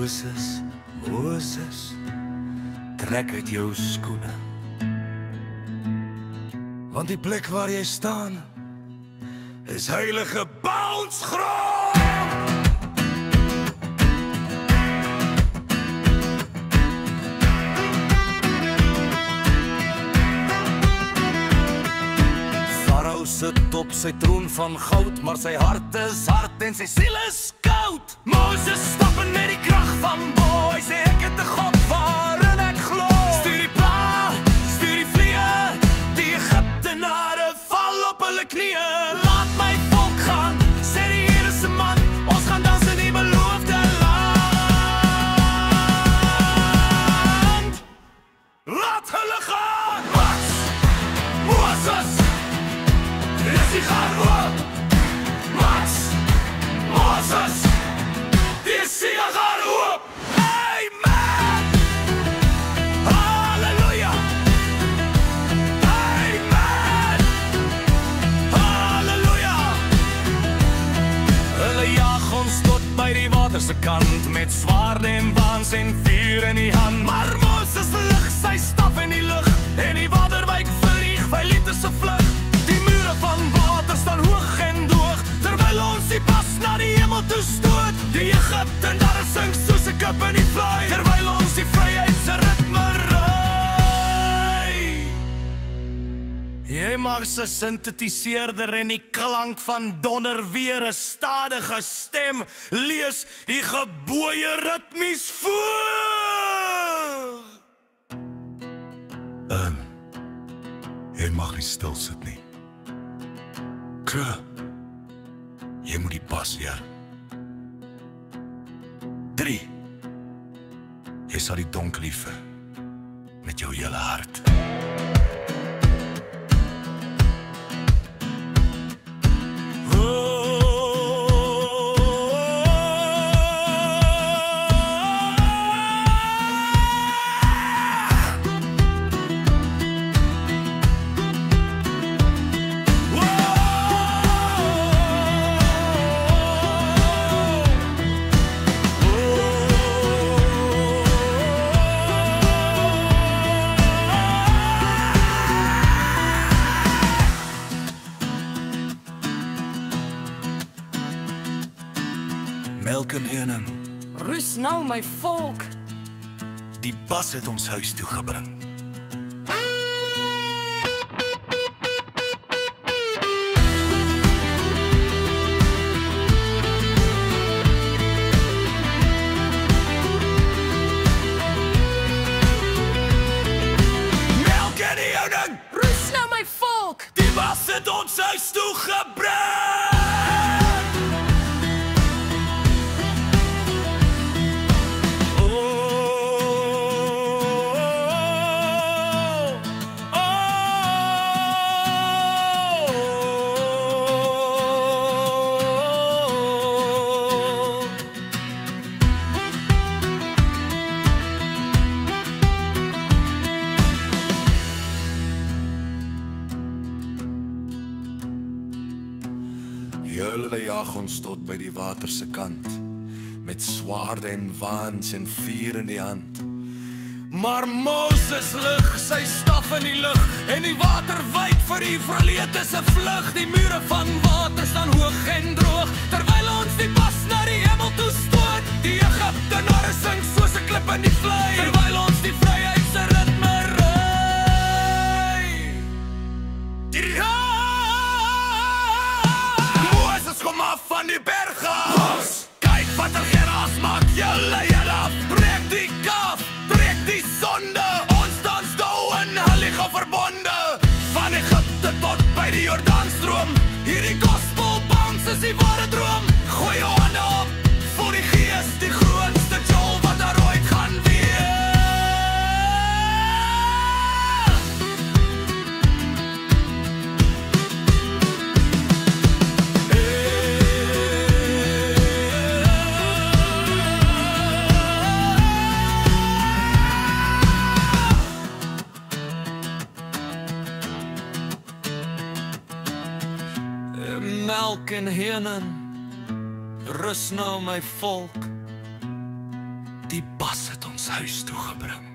Moses, Moses, trek uit jou skoene. Want die plek waar jy staan is heilige bounsgrond. Farao sit op sy troon van goud, maar sy hart is hard en sy siel is koud. Moses stap in met die krag van bo, hy sê ek het 'n God waarin ek glo. Stuur die pla, stuur die vliee, die Egiptenare val op hulle knieë. Laat my volk gaan, sê die Here se man, ons gaan dans in die beloofde land. Laat hulle gaan! Mats, Moses, die gaan oop. Mats, Moses, die see gaan oop. Amen. Halleluja. Amen. Halleluja. Hulle jaag ons tot by die water se kant, met swaarde en waans en vuur in die hand. Maar Moses lig sy staf in die lug, en die water wyk vir die Israeliete se vlug. Die mure van water staan hoog en droog, terwyl ons die pas na die hemel toe stoot. Die Egiptenare sing soos 'n kip in die vlei, terwyl ons die vryheid se ritme ry. Jy mag se sintetiseerder en die klank van donder weer 'n stadige stem lees die gebooie ritmies voor. Jy mag nie stil sit nie. Jy moet die pas leer. 3. Jy sal die donker lief hê met jou hele hart. Melk en heuning. Rus nou my volk. Die pas het ons huis toe gebring. Melk en heuning. Rus nou my volk. Die pas het ons huis toe gebring. Julle jaag ons tot by die water se kant, met swaarde en waans en vuur in die hand. Maar Moses lig sy staf in die lug, en die water wyk vir die Israeliete se vlug. Die mure van water staan hoog en droog, terwyl ons die pas na die hemel toe stoot. Die Egiptenare sing soos 'n klip in die vlei, terwyl ons die vryheid se ritme ry. Kom af van die berg af. Kyk wat geraas maak julle af. Breek die kaf, breek die sonde. Ons dans nou in heilige verbonde. Van Egypte tot by die Jordaanstroom. Hierdie gospel bounce is die ware droom. Gooi jou hande op, voel die gees, die grootste jol wat daar ooit gaan wees. Melk en heuning, rus nou my volk. Die pas het ons huis toe gebring.